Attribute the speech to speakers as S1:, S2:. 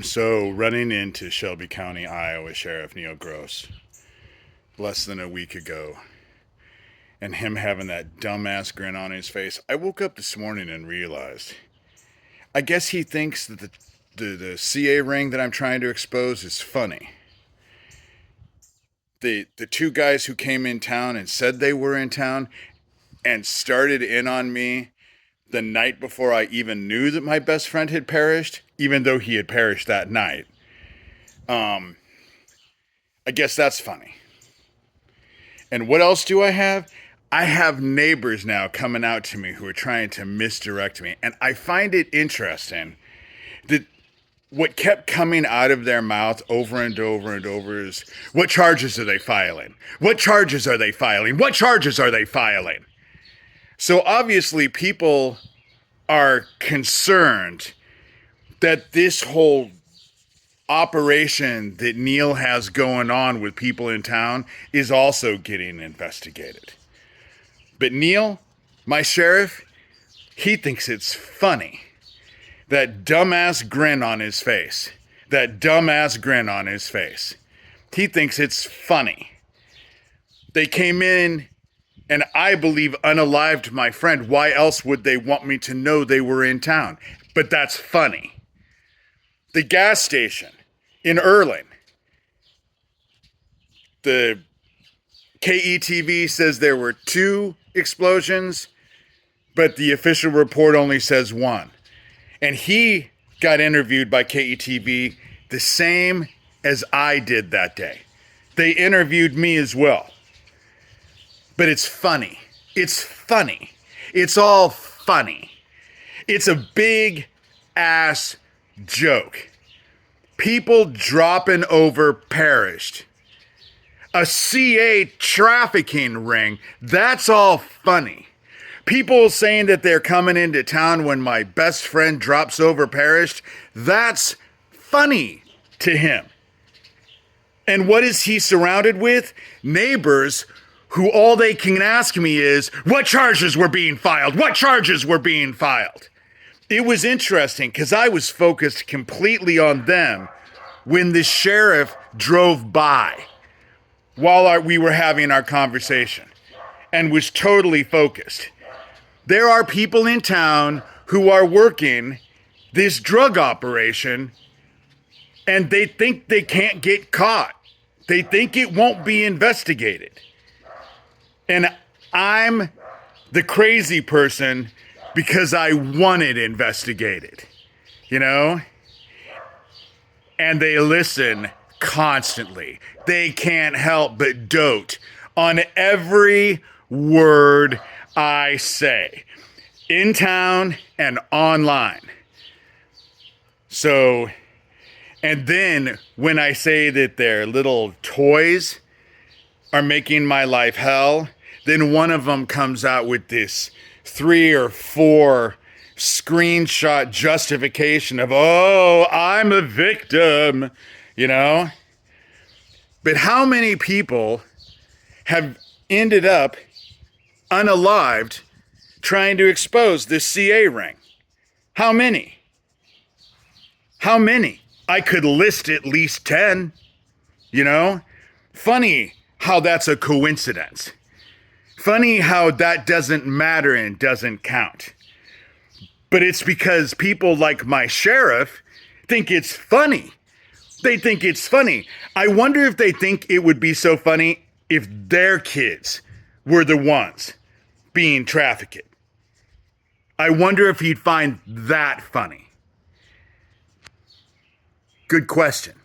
S1: So running into Shelby County, Iowa Sheriff Neil Gross less than a week ago, and him having that dumbass grin on his face, I woke up this morning and realized, I guess he thinks that the CA ring that I'm trying to expose is funny. The two guys who came in town and said they were in town and started in on me the night before I even knew that my best friend had perished, even though he had perished that night. I guess that's funny. And what else do I have? I have neighbors now coming out to me who are trying to misdirect me. And I find it interesting that what kept coming out of their mouth over and over and over is, what charges are they filing? What charges are they filing? What charges are they filing? So obviously people are concerned that this whole operation that Neil has going on with people in town is also getting investigated. But Neil, my sheriff, he thinks it's funny. That dumbass grin on his face. That dumbass grin on his face. He thinks it's funny. They came in and I believe unalived my friend. Why else would they want me to know they were in town? But that's funny. The gas station in Erling. The KETV says there were 2 explosions, but the official report only says 1. And he got interviewed by KETV the same as I did that day. They interviewed me as well. But it's funny. It's funny. It's all funny. It's a big ass joke. People dropping over perished. A CA trafficking ring. That's all funny. People saying that they're coming into town when my best friend drops over perished. That's funny to him. And what is he surrounded with? Neighbors who all they can ask me is, what charges were being filed? What charges were being filed? It was interesting because I was focused completely on them when the sheriff drove by while we were having our conversation and was totally focused. There are people in town who are working this drug operation and they think they can't get caught. They think it won't be investigated. And I'm the crazy person because I want it investigated, you know? And they listen constantly. They can't help but dote on every word I say, in town and online. So, and then when I say that their little toys are making my life hell, then one of them comes out with this 3 or 4 screenshot justification of, oh, I'm a victim, you know? But how many people have ended up unalived trying to expose this CA ring? How many? How many? I could list at least 10, you know? Funny how that's a coincidence. Funny how that doesn't matter and doesn't count. But it's because people like my sheriff think it's funny. They think it's funny. I wonder if they think it would be so funny if their kids were the ones being trafficked. I wonder if he'd find that funny. Good question.